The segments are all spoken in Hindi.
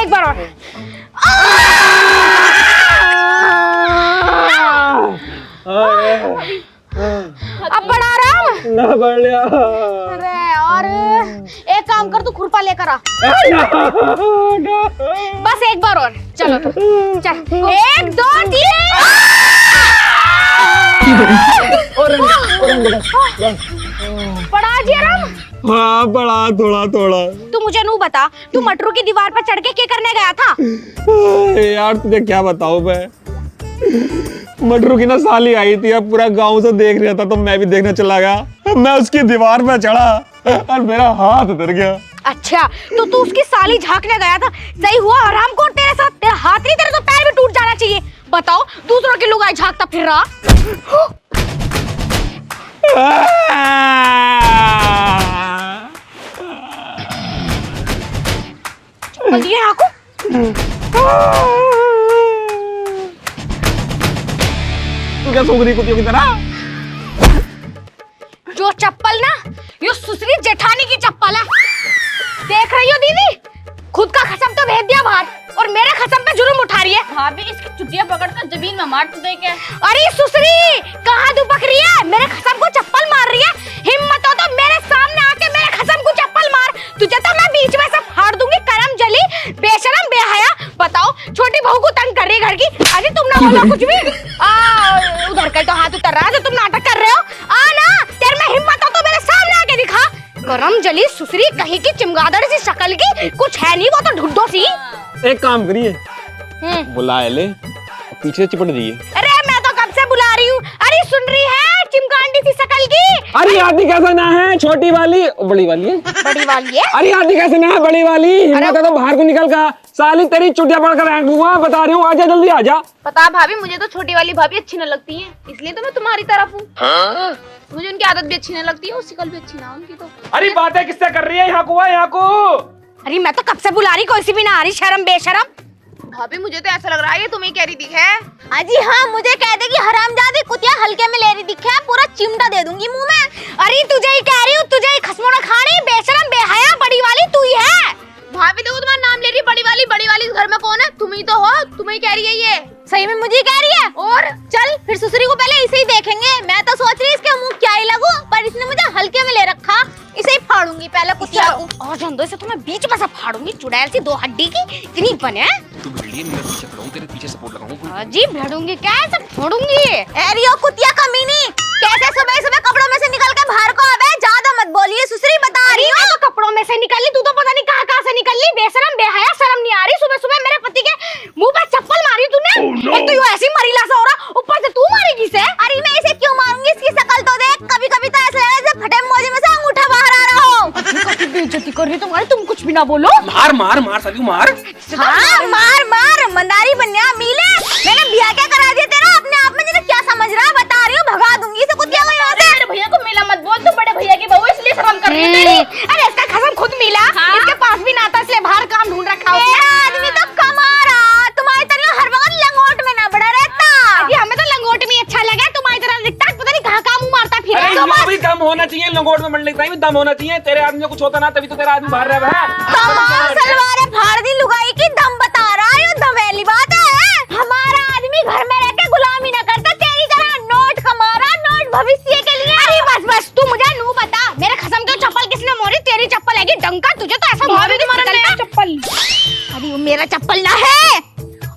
एक बार और। अब बड़ा आराम ना बढ़ लिया। अरे और एक काम कर, तू खुरपा लेकर आ। बस एक बार और, चलो तो चल। 1 2 3। पड़ा जी आराम? हाँ पड़ा थोड़ा थोड़ा। तू मुझे नू बता, तू मटरू की दीवार पर चढ़ के क्या करने गया था? यार तुझे क्या बताऊं मैं, मटरू की ना साली आई थी, अब पूरा गांव से देख रहा था तो मैं भी देखने चला गया। मैं उसकी दीवार पे चढ़ा और मेरा हाथ उतर गया। अच्छा तो तू उसकी साली झांकने गया था, सही हुआ आराम को तेरे साथ। तेरा हाथ नहीं, तेरे तो पैर भी टूट जाना चाहिए। बताओ दूसरों की लुगाई झांकता फिर रहा। चप्पल दिए आंखों। तू क्या सूख रही कुत्तियों की तरह? जो चप्पल ना, ये सुसरी जेठानी की चप्पल है। देख रही हो दीदी, खुद का खसम तो भेज दिया बाहर और मेरे खसम पे जुर्म उठा रही है। भाभी इसकी चुटिया पकड़कर जमीन में मार दे के। अरे सुसरी कहाँ दुबक रही है? मेरे खसम को चप्पल मार रही है। हिम्मत हो तो मेरे सामने आके मेरे खसम को चप्पल मार, तुझे तो मैं बीच में से फाड़ दूंगी। करम जली, बेशरम, बेहया। बताओ छोटी बहू को तंग कर रही है घर की। अरे तुम ना बोलो कुछ भी। उधर का तो हाथ उतर रहा है जो तुम नाटक कर रहे हो। ना तेरे में हिम्मत हो तो मेरे सामने आके दिखा। करम जली सुसरी कहीं की चिमगादड़ सी शक्ल की, कुछ है नहीं वो तो ढुड्डो सी। एक काम करिए, बुला ले, पीछे चिपट जाइए। अरे मैं तो कब से बुला रही हूँ। अरे सुन रही है, चिमकांडी सी शक्ल की। अरे आदि कैसे ना है, छोटी वाली बड़ी वाली है। बड़ी वाली है? अरे आदि कैसे ना है, बड़ी वाली। हिम्मत है तो बाहर को निकल का। साली तेरी चुटिया पड़कर आऊंगा, बता रही हूँ, आजा जल्दी आजा। पता भाभी मुझे तो छोटी वाली भाभी अच्छी न लगती है, इसलिए तो मैं तुम्हारी तरफ हूँ। मुझे उनकी आदत भी अच्छी न लगती है और शिकल भी अच्छी ना उनकी तो। अरे बातें किससे कर रही है? यहाँ को यहाँ को। अरे मैं तो कब से बुला रही, कोई सी भी ना आ रही। शर्म बेशरम। भाभी मुझे तो ऐसा लग रहा है ये तुम्हें कह रही दिखे है। अजी हाँ, मुझे कह दे कि हरामजादी कुतिया हल्के में ले रही दिखे, पूरा चिमटा दे दूंगी मुंह में। अरे तुझे ही कह रही हूँ, तुझे ही खसमोड़ा खानी। बेशरम बेहया, बड़ी वाली तू ही है। भाभी देखो तुम्हारा नाम ले रही, बड़ी वाली घर में कौन है? तुम ही तो हो, तुम्हें कह रही है ये। सही में मुझे कह रही है? और चल फिर सुसरी को पहले इसे ही देखेंगे। मैं तो सोच रही इसके मुंह क्या ही लगूं, पर इसने मुझे हल्के में ले रखा। इसे ही फाड़ूंगी पहले कुतिया को। और जंदो से तो मैं बीच में से फाड़ूंगी, चुड़ैल सी 2 हड्डी की। इतनी बने तू भिड़िए, मैं पीछे खड़ा हूं, तेरे पीछे सपोर्ट लगाऊंगा। जी भिड़ूंगी क्या, सब फोड़ूंगी। एरियो कुतिया कमीनी, कैसे सुबह सुबह कपड़ों में से निकल के बाहर को आवे? ज्यादा मत बोलिए सुसरी, बता रही हूं। तो कपड़ों में से निकली, तू तो पता नहीं कहां से निकल ली। बेशरम बेहया, शर्म नहीं आ रही? सुबह सुबह मेरे पति के मुंह पे चप्पल मारी तूने। एक तो यूं ऐसी मरीला सा हो रहा, ऊपर से तू मारेगी इसे। अरे मैं इसे क्यों मारूंगी? इसकी शक्ल तो देख। कभी कभी तो ऐसा लग रहा है फटे मोजे में से अंगूठा बाहर आ रहा हो। बेइज्जती कर रही तुम्हारी, तुम कुछ भी ना बोलो। मार मार मार साली मार। हाँ मार मार, मंदारी बन्या मिले। मैंने बिया क्या करा दिया तेरा? अपने आप में तुझे क्या समझ रहा है? बता रही हूँ, भगा दूंगी इसे कुतिया को यहाँ से। मेरे भैया को मिला मत बोल, तुम बड़े भैया की बहू इसलिए शर्म कर रही है तेरी। अरे इसका खसम खुद मिला। हाँ? इसके पास भी ना था, इसलिए बाहर काम ढूंढ रखा है। आदमी तो कमा रहा, तुम्हारी तरह हर वक्त लंगोट में ना बड़ा रहता। जी हमें तो लंगोट में अच्छा लगा, तुम्हारी तरह दिखता पता नहीं कहाँ कहाँ मुंह मारता फिर। अरे भी दम होना चाहिए, लंगोट में मरने का भी दम होना चाहिए। तेरे आदमी को कुछ होता ना, तभी तो तेरा आदमी बाहर रहा है। सलवार फाड़ दी लुगाई की, दम बता रहा है। दमेली बात है, हमारा आदमी घर में रह के गुलामी ना करता, तेरी तरह नोट कमा रहा, नोट भविष्य के लिए। अरे बस बस, तू मुझे नू बता, मेरे खसम के चप्पल किसने मोड़ी? तेरी चप्पल है डंका, तुझे तो ऐसा मारे तुम्हारा नया चप्पल। अरे वो मेरा चप्पल ना है,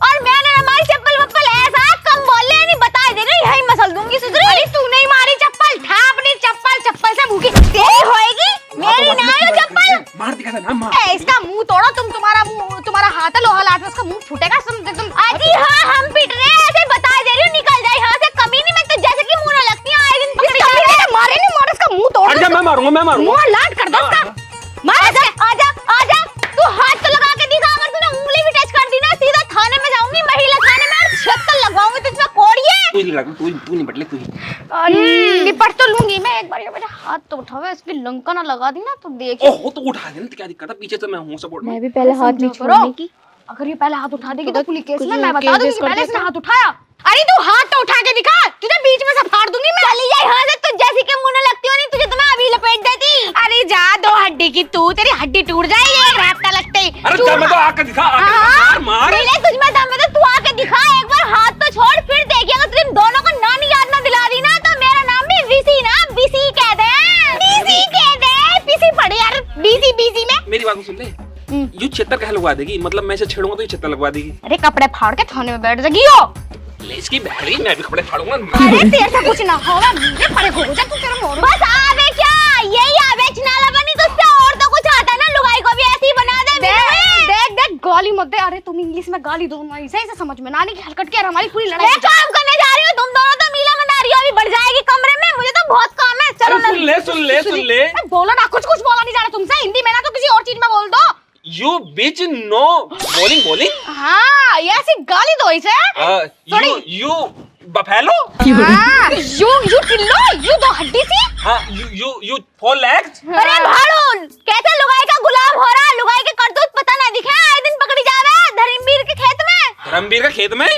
और मैंने हमारी चप्पल वप्पल ऐसा कम बोल ले, नहीं बता दे रही, यही मसल दूंगी सुधरी। अरे तू नहीं मारी चप्पल, था अपनी चप्पल। चप्पल से भूखी तेरी होएगी, मेरी ना है चप्पल। मार दिखा था ना, मार। इसका मुंह तोड़ो तुम, तुम्हारा हाथ है लोहा लाट में, उसका मुंह फूटेगा। तुम अजी हाँ, हम पिट रहे हैं, ऐसे बता दे रही हूँ, निकल जाए यहाँ से। कमी नहीं, मैं तो जैसे कि मुंह ना लगती है, आए दिन पकड़ी जा रही है। मारे नहीं मारे, इसका मुंह तोड़ दो। मैं मारूंगा, मुंह लाट कर दो उसका। मार, आजा आजा, तू हाथ तो लगा के दिखा। अगर तूने उंगली भी टच कर दी ना, सीधा थाने में जाऊंगी, महिला थाने में, और छत्तर लगवाऊंगी तुझमें कोड़िए। तू नहीं बटले, तू ही निपट तो लूंगी मैं। एक बार ये मेरा हाथ तो उठावे, इसकी लंका ना लगा दी ना तो देखिए। ओहो तो उठा देना, क्या दिक्कत है? पीछे से मैं हूं सपोर्ट में। मैं भी पहले हाथ नहीं छोड़ने की। अगर ये पहले हाथ उठा देगी तो पुलिस केस में मैं बता दूंगी पहले इसने हाथ उठाया। अरे तू हाथ तो उठा के दिखा, तुझे बीच में से फाड़ दूंगी मैं। चली जा यहाँ से, तू जैसी के मुंह न लगती हो, नहीं तुझे तो मैं अभी लपेट देती। अरे जा, 2 हड्डी की तू, तेरी हड्डी टूट जाएगी एक रात का लगते ही। अरे जा, मैं तो आकर दिखा। बात को सुन ले, यू छेतर कह लगवा देगी, मतलब मैं इसे छेड़ूंगा तो ये छेतर लगवा देगी। अरे कपड़े फाड़ के थाने में बैठ जागी हो। ले इसकी बहरी, मैं भी कपड़े फाड़ूंगा। अरे तेरे से कुछ ना होगा, मुझे पड़े हो जा तू तेरा मोड़। बस आवे क्या, यही आवे चनाला बनी तो उससे और तो कुछ आता ना, लुगाई को भी ऐसे ही बना दे। देख देख गाली मत दे। अरे तुम इंग्लिश में गाली दो ना, ऐसे समझ में ना आने की हरकत क्या, हमारी पूरी लड़ाई। मैं काम करने जा रही हूँ, तुम दोनों तो मीला मना रही हो, अभी बढ़ जाएगी कमरे में, मुझे तो बहुत काम है। चलो सुन ले सुन ले सुन ले, बोलो ना, कुछ कुछ बोला नहीं जा रहा तुमसे, हिंदी में ना तो किसी और चीज में बोल दो। You bitch no bowling bowling. हाँ ये ऐसी गाली दो इसे। You buffalo. हाँ, यू टिल्लो, यू दो हड्डी सी। हाँ यू 4 legs। अरे भाड़ून, कैसे लुगाई का गुलाम हो रहा, लुगाई के करतूत पता ना दिखे, आए दिन पकड़ी जावे धर्मवीर के खेत में। धर्मवीर का खेत में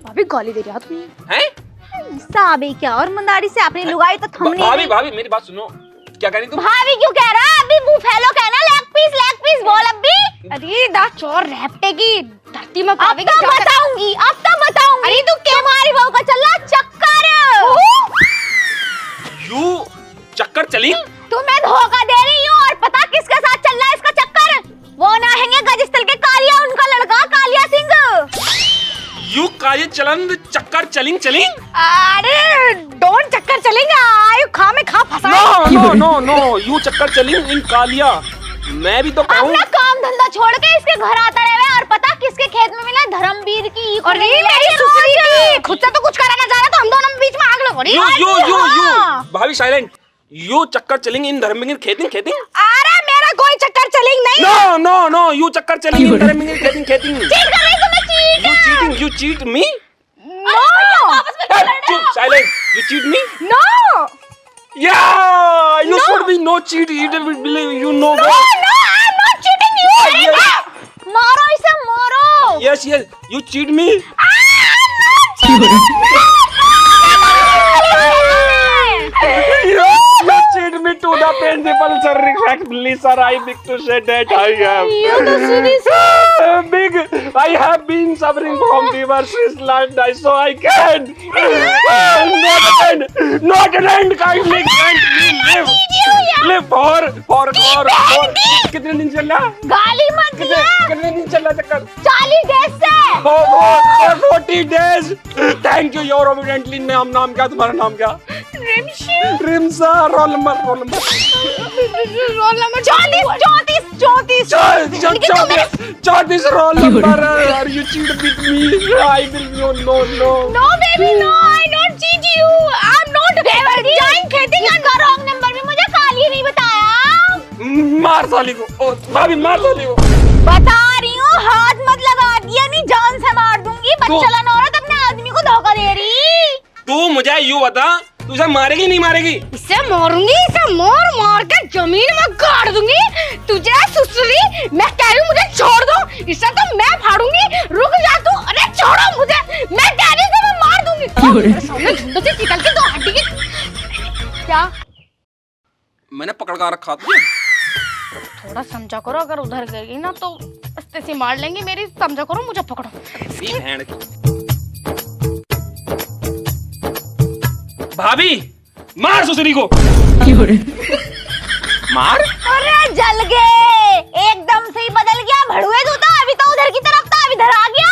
भाभी गाली दे रही हो तुम हैं? साबे क्या और मंदारी से अपनी लुगाई तो थमने। भाभी भाभी मेरी बात सुनो, क्या कह रही तुम? भाभी क्यों कह रहा, अभी बुफेलो कहना, लेग पीस बोल अभी। अरे दा चोर रैप्टे की धरती में पावेगी। अब तो बताऊंगी, अब तो बताऊंगी। अरे तू क्या हमारी बहू का चल रहा चक्कर। यू चक्कर चली। तुम्हें धोखा दे रही हूँ, और पता किसके साथ चल रहा है इसका चक्कर? वो ना है गजस्थल के कालिया, उनका लड़का कालिया सिंह। यू काली चलन चक्कर चलिंग चलिंग। अरे डोंट चक्कर चलेंगे, आयु खा में खा फंसा। No no no no, you चक्कर चलिंग इन कालिया। मैं भी तो कहूँ, अपना काम धंधा छोड़ के इसके घर आता रहे, और पता किसके खेत में मिला, धर्मवीर की। और मेरी सुसरी की, खुद से तो कुछ कराना चाह रहा, तो हम दोनों में बीच में आग लग रही। यू भाभी साइलेंट। यू चक्कर चलिंग इन धर्मवीर खेतिंग खेतिंग। अरे मेरा कोई चक्कर चलिंग नहीं। नो नो नो, यू चक्कर चलिंग इन धर्मवीर खेतिंग खेतिंग। चीट कर रही तुम्हें, cheat. You cheating, you cheat me. No चुप silent, you cheat me. No Yeah, you should be no cheat. You don't believe you know. No I am not cheating you. मारो इसे मारो। Yes, yes, you cheat me. You cheat me to the principal, sir. Respectfully, sir, I beg to say that I have big. I have been suffering from fever since last night, so I can't. Not end, kindly, can't live. Live for. कितने दिन चल रहा? गाली मत दिया। कितने दिन चल रहा चक्कर? 40 डेज से। 40 days. Thank you, you're obediently. नाम क्या तुम्हारा नाम क्या? Rimsa. Roll number 34 roll number. Are you cheat with me? I will no. No baby, no, I don't cheat you. I'm not enjoying खेतीं का wrong number भी मुझे काली नहीं बताया। मार साली को। ओ भाभी मार साली को। बता रही हूँ, हाथ मत लगा दिया, नहीं जान से मार दूंगी। बच्चलन औरत अपने आदमी को धोखा दे रही। तू मुझे यू बता, तू इसे मारेगी नहीं मारेगी? इसे मारूंगी, इसे मार के जमीन में गाड़ दूंगी। तुझे सुसरी, मैं कह रही हूँ मुझे छोड़ दो, इसे तो मैं फाड़ूंगी। रुक जा तू, अरे छोड़ो मुझे, मैं कह रही हूँ मैं मार दूंगी। मेरे सामने झुंड से निकल के दो हड्डी की। क्या मैंने पकड़ कर रखा था। थोड़ा समझा करो, अगर उधर गई ना तो अस्ते से मार लेंगे मेरी, समझा करो, मुझे पकड़ो। भाभी मार सुसरी को। मार। अरे जल गए, एकदम से ही बदल गया, भड़ुए तू तो, अभी तो उधर की तरफ था, अभी इधर आ गया।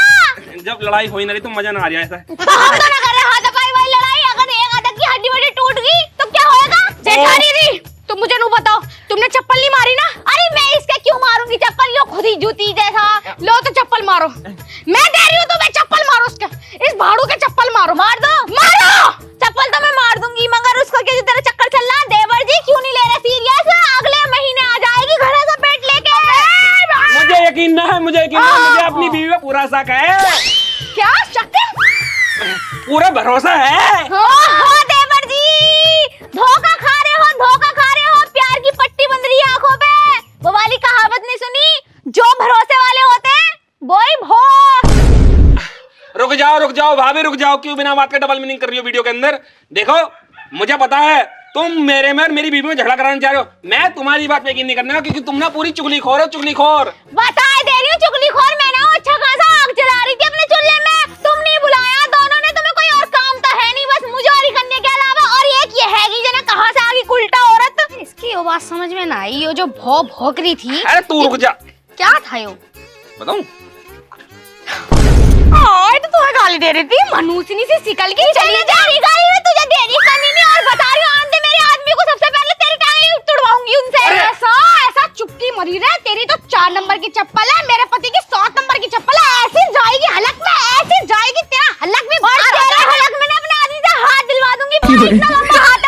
जब लड़ाई हो ही ना रही तो मजा ना आ रहा है ऐसा। तो हम तो ना कर रहे हाथापाई वाली लड़ाई, अगर एक आदत की हड्डी वड्डी टूट गई तो क्या होएगा? जेठानी दी, तुम मुझे नहीं बताओ, तुमने चप्पल नहीं मारी ना? अरे मैं इसके क्यों मारूंगी चप्पल, यो खुद ही जूती जैसा। लो तो चप्पल मारो, मैं दे रही हूँ तो मैं चप्पल मारो उसके, इस भाड़ू के चप्पल मारो। मार दो, मारो। चप्पल तो मैं मार दूंगी, मगर उसको क्या तेरा चक्कर चल रहा? देवर जी क्यों नहीं ले रहे सीरियस? अगले महीने आ जाएगी घर से पेट लेके। मुझे यकीन ना है, मुझे अपनी बीवी पे पूरा शक है। क्या शक है? पूरा भरोसा है। देवर जी धोखा खा रहे हो, प्यार की पट्टी बंध रही है आंखों पे। वो वाली कहावत नहीं सुनी, जो भरोसे वाले होते हैं वो ही भोग। रुक जाओ भाभी, रुक जाओ। क्यों बिना बात के डबल मीनिंग कर रही हो वीडियो के अंदर? देखो मुझे पता है तुम मेरे में और मेरी बीवी में झगड़ा कराना चाह रहे हो। मैं तुम्हारी बात पे यकीन नहीं करने वाला, क्योंकि तुम ना पूरी चुगलीखोर हो, चुगलीखोर। बता दे रही हूँ चुगलीखोर। मैं ना अच्छा खासा आग जला रही थी अपने चूल्हे में, तुम नहीं बुलाया दोनों ने, तुम्हें कोई और काम तो है नहीं, बस मुझे और ही करने के अलावा। और एक ये हैगी जना कहाँ से आ गई उल्टा औरत, इसकी बात समझ में ना आई, ये जो भौंक रही थी। अरे तू रुक जा। क्या था यो? बताऊं? तो तुम्हें गाली दे रही थी, मनूसनी से सिकल के चली जा रही। गाली में तुझे देनी कमी नहीं, और बता रही हूँ आंधे मेरे आदमी को सबसे पहले तेरी टांगें तुड़वाऊंगी उनसे। ऐसा चुपकी मरी रहे, तेरी तो 4 नंबर की चप्पल है, मेरे पति की 7 नंबर की चप्पल है। ऐसी जाएगी हलक में, ऐसी जाएगी तेरा हलक में। और तेरे हलक में अपने आदमी से हाथ दिलवा दूंगी। इतना लंबा हाथ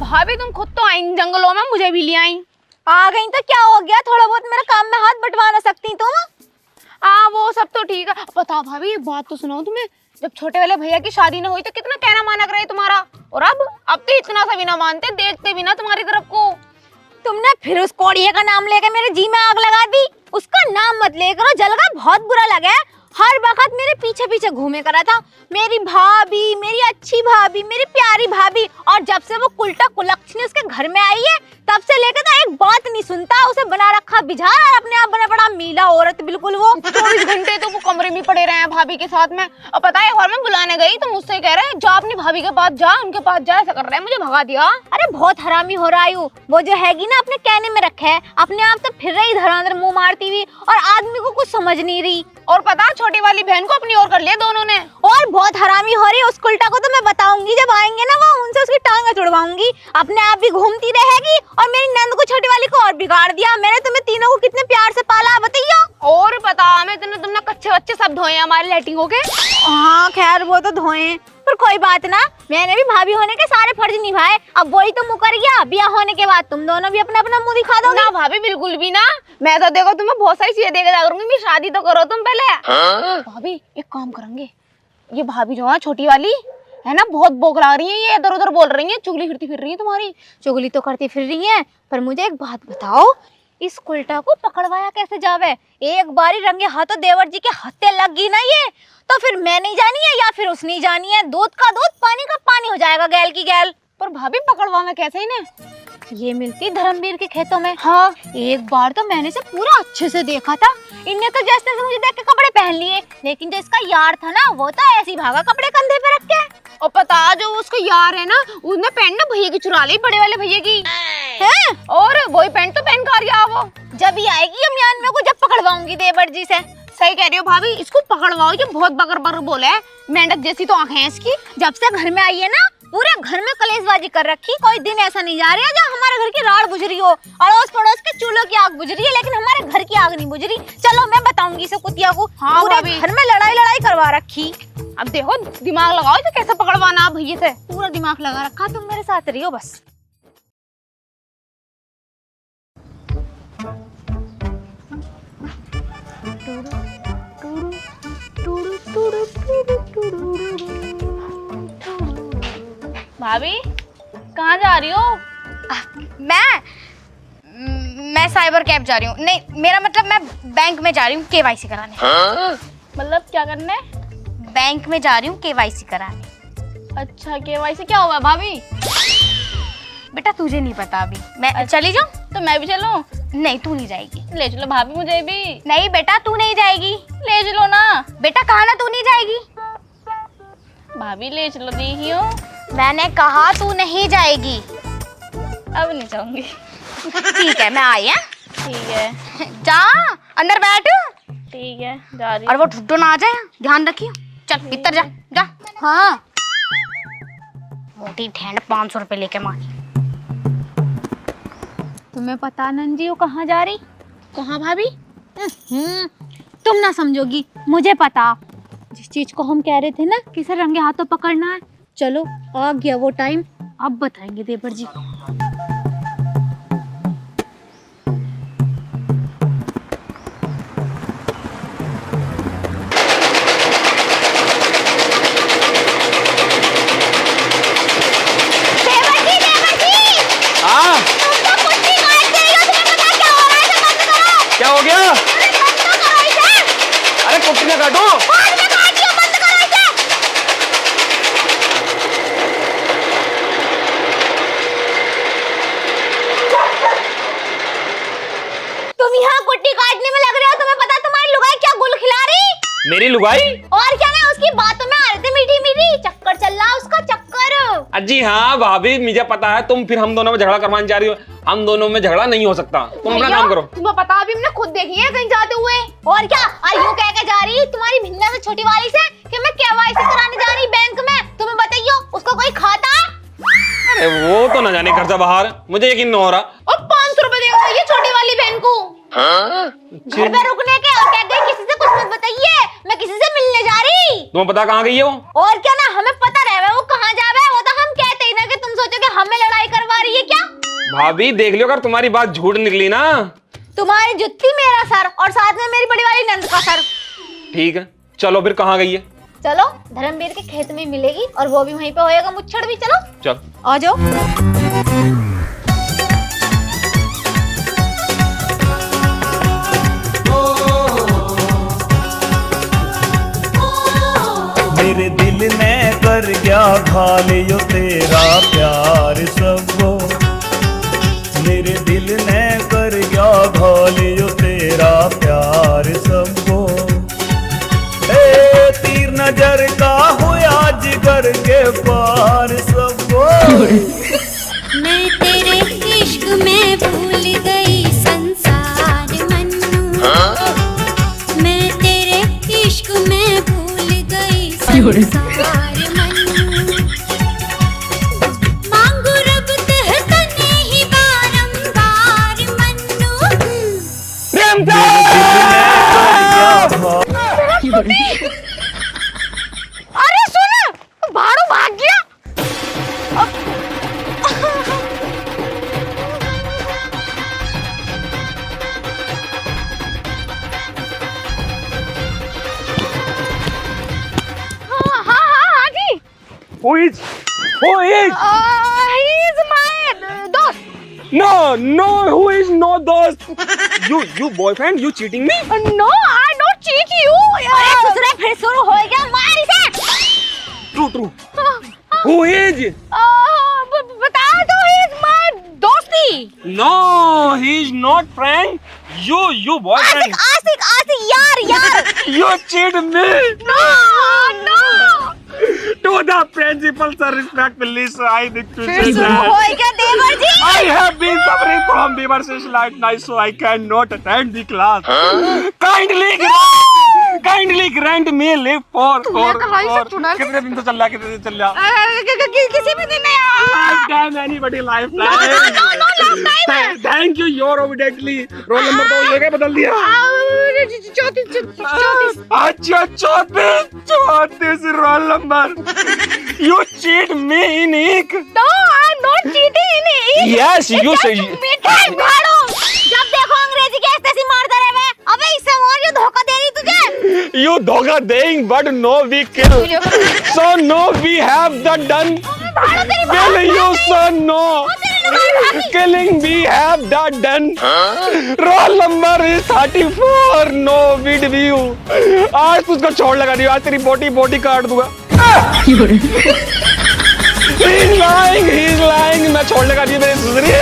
भाभी तुम खुद तो आई जंगलों में, मुझे भी ले आई। आ गई तो क्या हो गया, थोड़ा बहुत मेरे काम में हाथ बंटवा ना सकती तुम? हाँ वो सब तो ठीक है। बताओ भाभी, एक बात तो सुनाओ तुम्हें। जब छोटे वाले भैया की शादी न हुई तो कितना कहना माना करे तुम्हारा, और अब तो इतना सा भी ना मानते, देखते भी ना तुम्हारी तरफ को। तुमने फिर उस कोड़िए का नाम लेकर मेरे जी में आग लगा दी। उसका नाम मत ले करो, जलगा बहुत बुरा लगा है। हर वक्त मेरे पीछे पीछे घूमे करा था, मेरी भाभी, मेरी अच्छी भाभी, मेरी प्यारी भाभी। और जब से वो कुलटा कुलक्षणी उसके घर में आई है, तब से लेकर तो एक बात नहीं सुनता। उसे बना रखा बिझार, और अपने आप बना पड़ा मीला औरत बिल्कुल। वो 24 घंटे तो वो कमरे में पड़े रहे हैं भाभी के साथ में। और पता है, घर में बुलाने गई तो मुझसे कह रहे हैं जा अपनी भाभी के पास जा, उनके पास जा, ऐसा कर रहे हैं, मुझे भगा दिया। अरे बहुत हरामी हो रहा है वो जो हैगी ना, अपने कहने में रखा है, अपने आप तो फिर रही धराधर मुंह मारती हुई, और आदमी को कुछ समझ नहीं रही। और पता, छोटी वाली बहन को अपनी ओर कर लिया दोनों ने। और बहुत हरामी हो रही है। उस उल्टा को तो मैं बताऊंगी, जब आएंगे ना वो, उनसे उसकी टांगें तुड़वाऊंगी। अपने आप भी घूमती रहेगी, और मेरी नंद को छोटी वाली को और बिगाड़ दिया। मैंने तुम्हें तीनों को कितने प्यार से पाला, बताइए। और पता, हमें तुमने कच्चे बच्चे सब धोए हमारे लैट्रिन के। हाँ खैर वो तो धोए, पर कोई बात ना, मैंने भी भाभी होने के सारे फर्ज निभाए। अब वही तो मुकर गया, ब्याह होने के बाद तुम दोनों भी अपना अपना मुंह दिखा दोगे। ना भाभी बिल्कुल भी ना, मैं तो देखो तुम्हें बहुत सारी चीजें देकर जा करूंगी। शादी तो करो तुम पहले। भाभी एक काम करेंगे, ये भाभी जो है छोटी वाली है ना, बहुत बोगला रही है, ये इधर उधर बोल रही है, चुगली फिरती फिर रही है तुम्हारी। चुगली तो करती फिर रही है, पर मुझे एक बात बताओ, इस उल्टा को पकड़वाया कैसे जावे? एक बारी रंगे हाथों देवर जी के हत्या लग गई ना ये, तो फिर मैं नहीं जानी है या फिर उसने जानी है, दूध का दूध पानी का पानी हो जाएगा, गैल की गैल। पर भाभी पकड़वा में कैसे इन्हें? ये मिलती धर्मवीर के खेतों में। हाँ, एक बार तो मैंने से पूरा अच्छे से देखा था। इनने तो जैसे से मुझे देख के कपड़े पहन लिए, लेकिन जो इसका यार था ना, वो तो ऐसी भागा कपड़े कंधे पे रख के। और पता, जो उसका यार है ना, उसने पैंट ना भैया की चुरा ली, बड़े वाले भैया की हैं? और वही पैंट तो पहन कर गया वो। जब ही आएगी अमियान में को, जब पकड़वाऊंगी देवर जी से। सही कह रही हो भाभी, इसको पकड़वाओ, ये बहुत बकर बकर बोला है, मेंढक जैसी तो आंखें हैं इसकी। जब से घर में आई है ना, पूरे घर में कलेशबाजी कर रखी। कोई दिन ऐसा नहीं जा रहा जो हमारे घर की राड़ बुझ रही हो, अड़ोस पड़ोस के चूल्हों की आग बुझ रही है, लेकिन हमारे घर की आग नहीं बुझ रही। चलो मैं बताऊंगी इसे कुतिया को। हाँ, पूरे भाभी। घर में लड़ाई लड़ाई करवा रखी। अब देखो, दिमाग लगाओ तो कैसे पकड़वाना आप भैया से। पूरा दिमाग लगा रखा, तुम मेरे साथ रही हो बस। भाभी कहाँ जा रही हो? मैं साइबर कैफ जा रही हूँ। नहीं, मेरा मतलब मैं बैंक में जा रही हूँ केवाईसी कराने। मतलब क्या करने? बैंक में जा रही हूँ केवाईसी कराने। अच्छा, केवाईसी क्या हुआ भाभी? बेटा तुझे नहीं पता अभी। मैं चली जाऊँ? तो मैं भी चलूं? नहीं, तू नहीं जाएगी। ले चलो भाभी मुझे भी। नहीं बेटा, तू नहीं जाएगी। ले चलो ना बेटा, कहा ना तू नहीं जाएगी। भाभी, ले चलो देखियो। मैंने कहा तू नहीं जाएगी। अब नहीं जाऊंगी। ठीक है, मैं आई है। ठीक है, जा अंदर बैठ, ठीक है, जा रही और वो ठुड्डो ना आ जाए, ध्यान रखियो। चल भीतर जा, जा। हाँ, मोटी ठेंड 500 रुपए लेके मारी। तुम्हें पता नंजी वो कहाँ जा रही? कहाँ भाभी? तुम ना समझोगी, मुझे पता। जिस चीज को हम कह रहे थे ना कि इसे रंगे हाथों पकड़ना है, चलो आ गया वो टाइम। अब बताएंगे देवर जी को। क्या तुम यहाँ कुट्टी काटने में लग रहे हो, तुम्हें पता तुम्हारी लुगाई क्या गुल खिला रही? मेरी लुगाई? और क्या ना, उसकी बातों में आ रहे थे मीठी मीठी, चक्कर चल रहा उसका चक्कर। अजी हाँ भाभी, मुझे पता है तुम फिर हम दोनों में झगड़ा करवाने जा रही हो। हम दोनों में झगड़ा नहीं हो सकता, तुम अपना काम करो। तुम्हें पता, अभी हमने खुद देखी है कहीं जाते हुए। और क्या, और यूं कह के जा रही तुम्हारी भिंडा से छोटी वाली से कि मैं केवाईसी कराने जा रही बैंक में। तुम्हें बताइयो उसको कोई खाता? अरे वो तो न जाने घर से बाहर, मुझे यकीन नहीं हो रहा। और 500 रुपए देगा ये छोटी वाली बहन को घर पे रुकने के, और कह गई किसी से कुछ मत बताइए, मैं किसी से मिलने जा रही। तुम्हें पता कहाँ गई है वो? और क्या ना, हमें पता रहे वो कहाँ जावे, वो तो हम कहते ही ना कि तुम सोचो कि हमें लड़ाई करवा रही है क्या। भाभी देख लियो, अगर तुम्हारी बात झूठ निकली ना। तुम्हारी जुत्ती मेरा सर, और साथ में मेरी बड़ी वाली नंद का सर। ठीक है, चलो फिर कहाँ गई है? चलो धर्मवीर के खेत में मिलेगी, और वो भी वहीं पे होएगा मुच्छड़ भी। चलो चल आ जाओ। मेरे दिल ने कर गया घाल यो तेरा प्यार सबो, मेरे दिल ने कर गया घाल यो तेरा प्यार सबो। ए तीर नजर का हुआ जिगर के पार सबो। मैं तेरे इश्क में भूल गई संसार मन्नू, मैं तेरे इश्क में भूल गई संसार मन्नू। मांगू रब तने ही बारंबार मन्नू। अरे सुन, भाड़ू भाग गया। हाँ जी। Who is He is my दोस्त। no who is no dost? you boyfriend, you cheating me? No, I don't cheat you। अरे ससुरे फिर शुरू हो गया, मार इसे। True who is? बता दो, he is my दोस्ती। No, he is not friend. You boyfriend. आशिक यार। You cheat me. No। To the principal sir, respectfully, sir, I need to फिर say शुरू that हो गया देवर जी। I have been suffering from fever since last night, so I cannot attend the class. Kindly grant me leave for कितने दिन से चल रहा है, कितने दिन चल रहा है? किसी भी दिन यार। Lifetime, anybody lifetime. No, lifetime. Thank you, you're obediently. Roll number तो ये क्या बदल दिया? 34। अच्छा 34 roll number. You cheat me in ink. No, I'm not cheating in it। Yes, you say. मीठे भाड़ो, जब देखो अंग्रेजी के ऐसे मारता रहे वे। अबे इससे और ये धोखा दे रही तुझे। You धोखा देंगे, but no we kill. So no we have the done. भाड़ो तेरी Kill you, so no. Killing we have the done. Roll number is 34. No with you. आज तुझको छोड़ लगा दिया, आज तेरी बोटी काट दूंगा। He's lying. मैं छोड़ लगा दिया, मेरी सुधरी है।